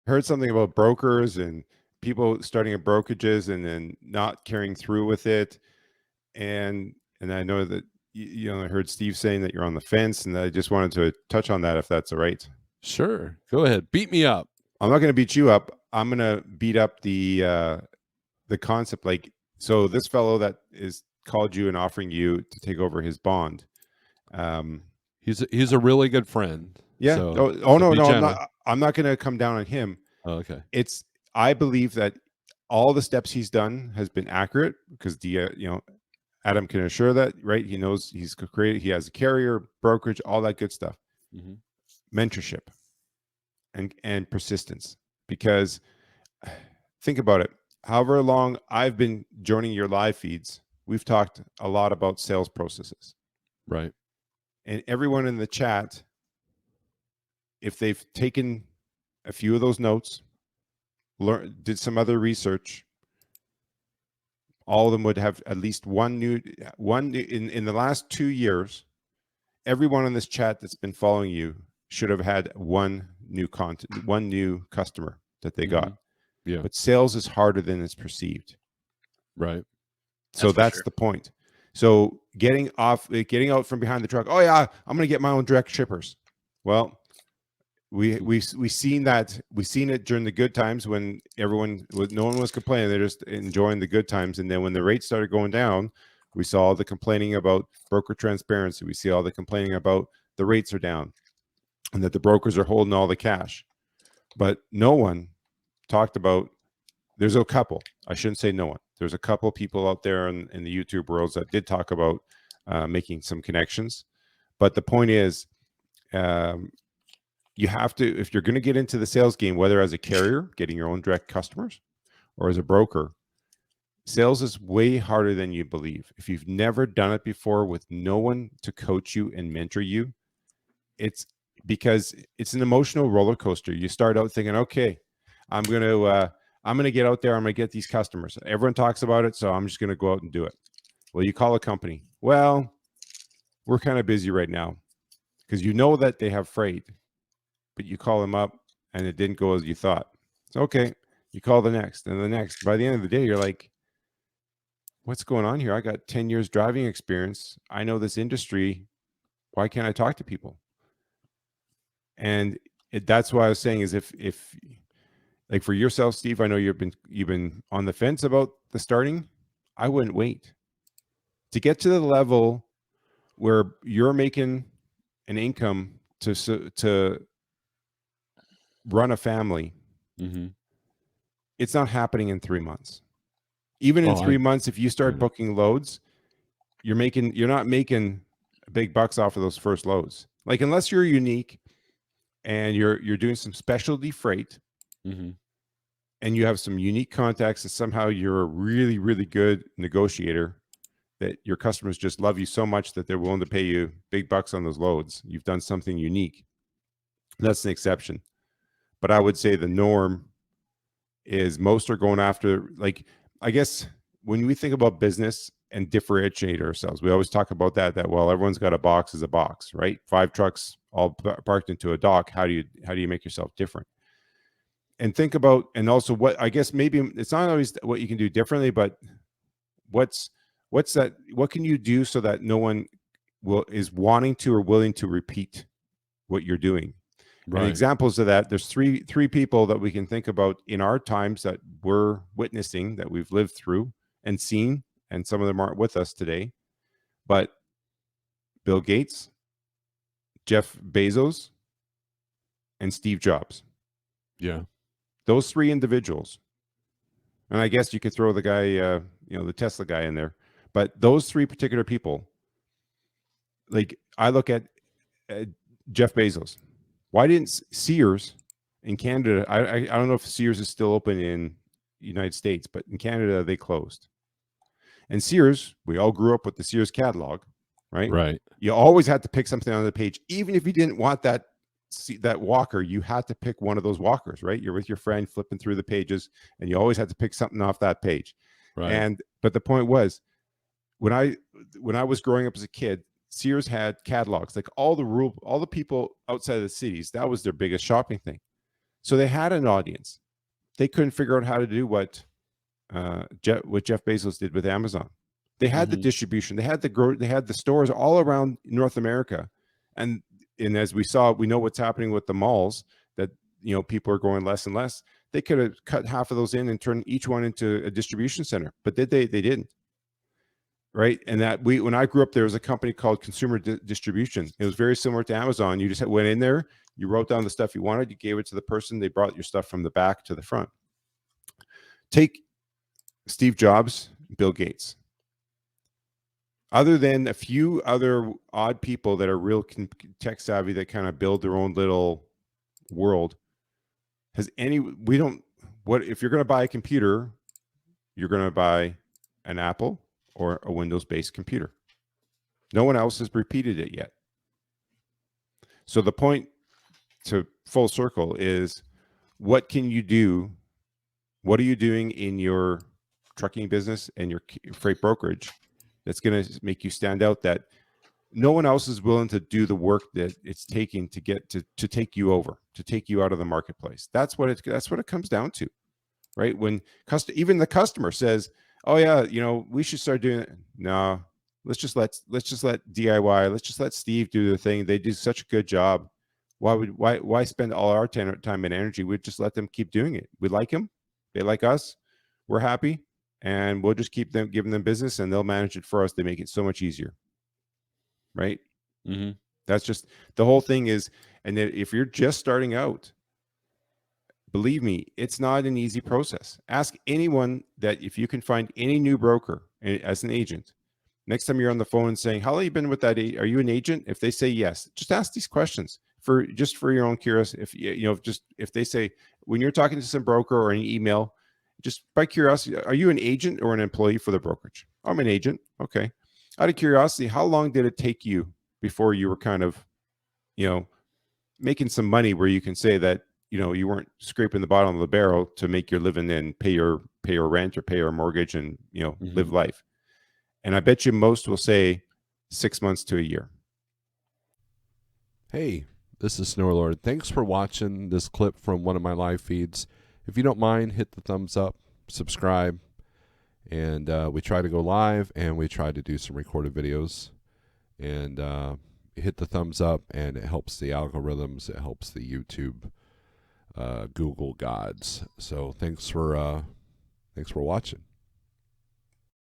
heard something about brokers and people starting at brokerages and then not carrying through with it. And I know that I heard Steve saying that you're on the fence, and I just wanted to touch on that if that's all right. Sure, go ahead, beat me up. I'm not going to beat you up. I'm going to beat up the concept. Like, so this fellow that is called you and offering you to take over his bond. He's a really good friend. Yeah. So, no, I'm not going to come down on him. Oh, okay. I believe that all the steps he's done has been accurate because Adam can assure that, right? He knows he's created, he has a carrier, brokerage, all that good stuff. Mm-hmm. Mentorship and persistence. Because think about it. However long I've been joining your live feeds, we've talked a lot about sales processes. Right. And everyone in the chat, if they've taken a few of those notes, did some other research, all of them would have at least one in the last 2 years. Everyone in this chat that's been following you should have had one new customer that they got. Yeah. But sales is harder than it's perceived. Right. So that's the point. So getting out from behind the truck. Oh yeah, I'm going to get my own direct shippers. Well, we seen that. We seen it during the good times when no one was complaining. They're just enjoying the good times. And then when the rates started going down, we saw all the complaining about broker transparency. We see all the complaining about the rates are down and that the brokers are holding all the cash. But no one talked about, there's a couple, I shouldn't say no one. There's a couple people out there in the YouTube worlds that did talk about making some connections. But the point is, you have to, if you're going to get into the sales game, whether as a carrier, getting your own direct customers, or as a broker, sales is way harder than you believe. If you've never done it before with no one to coach you and mentor you, it's because it's an emotional roller coaster. You start out thinking, okay, I'm going to get out there. I'm going to get these customers. Everyone talks about it, so I'm just going to go out and do it. Well, you call a company. Well, we're kind of busy right now, because you know that they have freight, but you call them up and it didn't go as you thought. So, okay, you call the next and the next. By the end of the day, you're like, what's going on here? I got 10 years driving experience. I know this industry. Why can't I talk to people? And that's why I was saying is if like for yourself, Steve, I know you've been on the fence about the starting. I wouldn't wait to get to the level where you're making an income to run a family. Mm-hmm. It's not happening in 3 months. Even in 3 months, if you start booking loads, you're not making big bucks off of those first loads. Like, unless you're unique and you're doing some specialty freight, and you have some unique contacts, and somehow you're a really, really good negotiator, that your customers just love you so much that they're willing to pay you big bucks on those loads. You've done something unique. That's an exception. But I would say the norm is most are going after, like, I guess when we think about business and differentiate ourselves, we always talk about that, well, everyone's got a box as a box, right? 5 trucks all parked into a dock. How do you make yourself different? And think about, and also what, I guess maybe it's not always what you can do differently, but what's that, what can you do so that no one is wanting to or willing to repeat what you're doing? Right. And examples of that, there's three people that we can think about in our times that we're witnessing, that we've lived through and seen, and some of them aren't with us today, but Bill Gates, Jeff Bezos, and Steve Jobs. Yeah. Those 3 individuals. And I guess you could throw the guy, the Tesla guy in there, but those 3 particular people, like, I look at Jeff Bezos. Why didn't Sears in Canada? I don't know if Sears is still open in the United States, but in Canada they closed. And Sears, we all grew up with the Sears catalog, right? Right. You always had to pick something on the page, even if you didn't want that walker. You had to pick one of those walkers, right? You're with your friend flipping through the pages, and you always had to pick something off that page. Right. But the point was, when I was growing up as a kid, Sears had catalogs. Like, all the people outside of the cities, that was their biggest shopping thing. So they had an audience. They couldn't figure out how to do what Jeff Bezos did with Amazon. They had the distribution, they had the stores all around North America, and as we saw, we know what's happening with the malls, that people are going less and less. They could have cut half of those in and turned each one into a distribution center, but did they? They didn't. Right. And when I grew up, there was a company called Consumer Distribution. It was very similar to Amazon. You just went in there, you wrote down the stuff you wanted, you gave it to the person, they brought your stuff from the back to the front. Take Steve Jobs, Bill Gates. Other than a few other odd people that are real tech savvy that kind of build their own little world, if you're going to buy a computer, you're going to buy an Apple or a Windows-based computer. No one else has repeated it yet. So the point, to full circle, is what can you do? What are you doing in your trucking business and your freight brokerage that's going to make you stand out, that no one else is willing to do the work that it's taking to get to take you over, to take you out of the marketplace? That's what it comes down to, right? When even the customer says, "Oh yeah, we should start doing it." No, let's just let DIY. Let's just let Steve do the thing. They do such a good job. Why spend all our time and energy? We'd just let them keep doing it. We like them. They like us. We're happy. And we'll just keep giving them business, and they'll manage it for us. They make it so much easier. Right. That's just the whole thing is. And if you're just starting out, believe me, it's not an easy process. Ask anyone that if you can find any new broker as an agent, next time you're on the phone and saying, "How long have you been with that? Are you an agent?" If they say yes, just ask these questions for your own curiosity. If they say, when you're talking to some broker or an email, just by curiosity, are you an agent or an employee for the brokerage? I'm an agent. Okay. Out of curiosity, how long did it take you before you were kind of, making some money where you can say that, you weren't scraping the bottom of the barrel to make your living and pay your rent or pay your mortgage and, live life? And I bet you most will say 6 months to a year. Hey, this is Snorelord. Thanks for watching this clip from one of my live feeds. If you don't mind, hit the thumbs up, subscribe, and we try to go live, and we try to do some recorded videos. And hit the thumbs up, and it helps the algorithms. It helps the YouTube, Google gods. So thanks for watching.